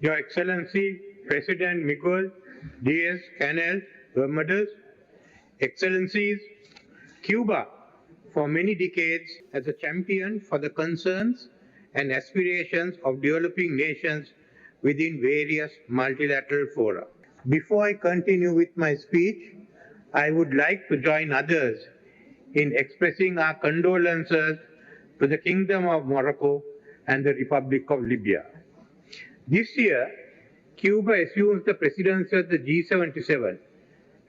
Your Excellency President Miguel Diaz-Canel Bermudez, Excellencies, Cuba, for many decades, as a champion for the concerns and aspirations of developing nations within various multilateral fora. Before I continue with my speech, I would like to join others in expressing our condolences to the Kingdom of Morocco and the Republic of Libya. This year, Cuba assumes the presidency of the G77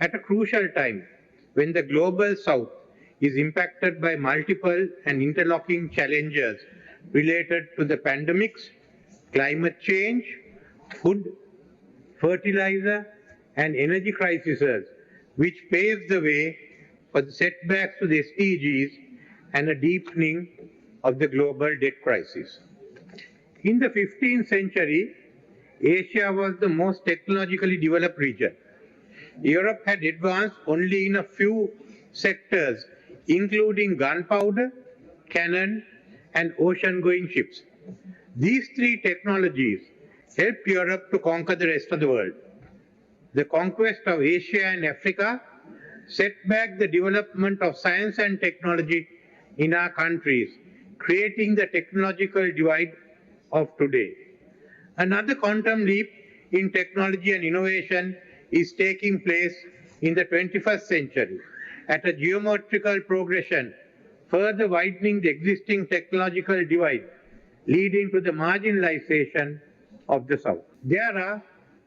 at a crucial time when the global south is impacted by multiple and interlocking challenges related to the pandemics, climate change, food, fertilizer, and energy crises, which paves the way for the setbacks to the SDGs and a deepening of the global debt crisis. In the 15th century, Asia was the most technologically developed region. Europe had advanced only in a few sectors, including gunpowder, cannon, and ocean-going ships. These three technologies helped Europe to conquer the rest of the world. The conquest of Asia and Africa set back the development of science and technology in our countries, creating the technological divide of today. Another quantum leap in technology and innovation is taking place in the 21st century at a geometrical progression, further widening the existing technological divide, leading to the marginalization of the South. There are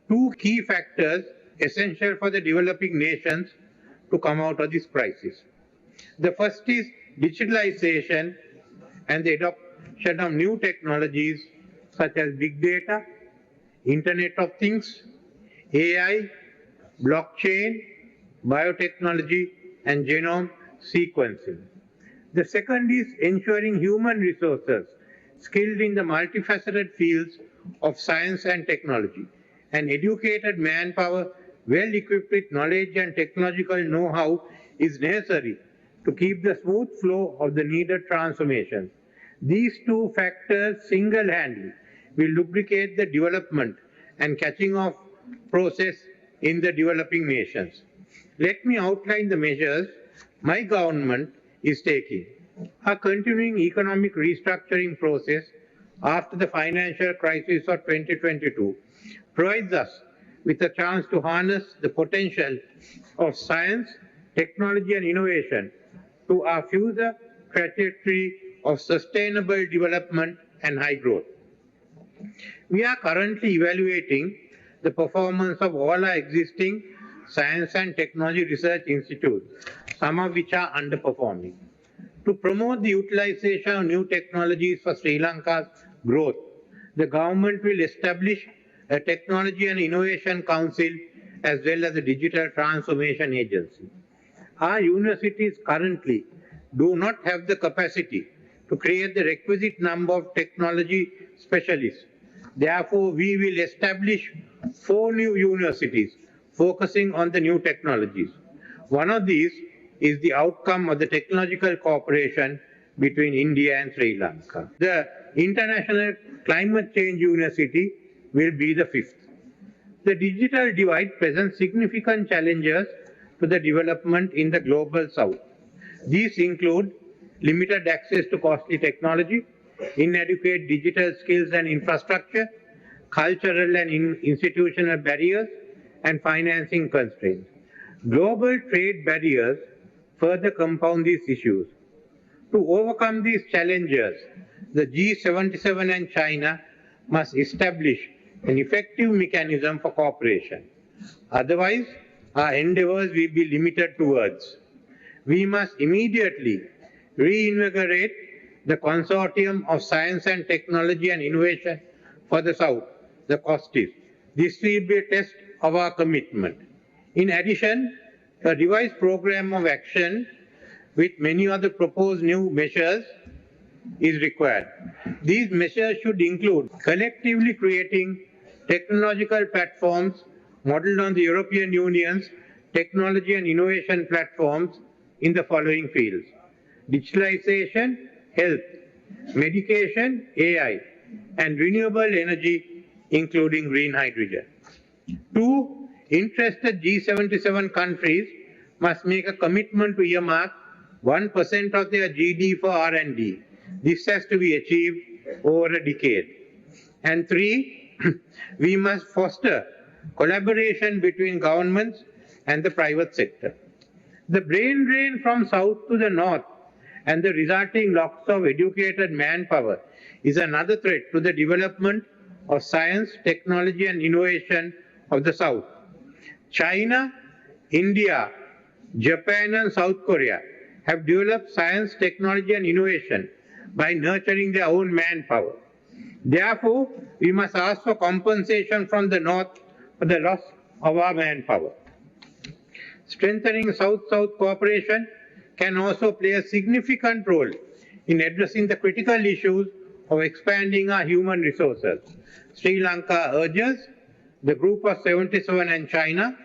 two key factors essential for the developing nations to come out of this crisis. The first is digitalization and the adoption of new technologies such as big data, Internet of Things, AI, blockchain, biotechnology, and genome sequencing. The second is ensuring human resources skilled in the multifaceted fields of science and technology, and educated manpower well equipped with knowledge and technological know-how is necessary to keep the smooth flow of the needed transformations. These two factors single-handedly will lubricate the development and catching of process in the developing nations. Let me outline the measures my government is taking. A continuing economic restructuring process after the financial crisis of 2022 provides us with a chance to harness the potential of science, technology, and innovation to our future trajectory of sustainable development and high growth. We are currently evaluating the performance of all our existing science and technology research institutes, some of which are underperforming. To promote the utilization of new technologies for Sri Lanka's growth, the government will establish a Technology and Innovation Council as well as a Digital Transformation Agency. Our universities currently do not have the capacity to create the requisite number of technology specialists. Therefore, we will establish 4 new universities focusing on the new technologies. One of these is the outcome of the technological cooperation between India and Sri Lanka. The International Climate Change University will be the 5th. The digital divide presents significant challenges to the development in the global south. These include limited access to costly technology, inadequate digital skills and infrastructure, cultural and institutional barriers, and financing constraints. Global trade barriers further compound these issues. To overcome these challenges, the G77 and China must establish an effective mechanism for cooperation. Otherwise, our endeavors will be limited to words. We must immediately reinvigorate the Consortium of Science and Technology and Innovation for the South, the COSTIS. This will be a test of our commitment. In addition, a revised program of action with many other proposed new measures is required. These measures should include collectively creating technological platforms modeled on the European Union's technology and innovation platforms in the following fields: digitalization, health, medication, AI, and renewable energy, including green hydrogen. 2. Interested G77 countries must make a commitment to earmark 1% of their GDP for R&D. This has to be achieved over a decade. And 3, we must foster collaboration between governments and the private sector. The brain drain from south to the north and the resulting loss of educated manpower is another threat to the development of science, technology and innovation of the south. China, India, Japan and South Korea have developed science, technology and innovation by nurturing their own manpower. Therefore, we must ask for compensation from the north for the loss of our manpower. Strengthening South-South cooperation can also play a significant role in addressing the critical issues of expanding our human resources. Sri Lanka urges the Group of 77 and China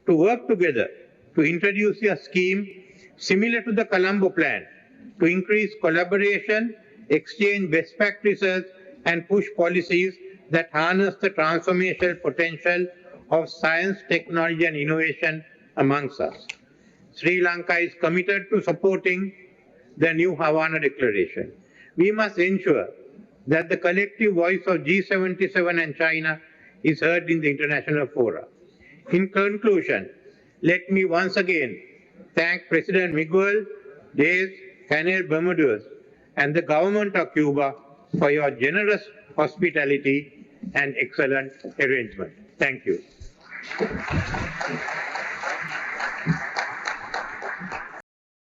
to work together to introduce a scheme similar to the Colombo Plan to increase collaboration, exchange best practices and push policies that harness the transformational potential of science, technology and innovation amongst us. Sri Lanka is committed to supporting the New Havana Declaration. We must ensure that the collective voice of G77 and China is heard in the international fora. In conclusion, let me once again thank President Miguel Diaz-Canel Bermudez and the government of Cuba for your generous hospitality and excellent arrangement. Thank you.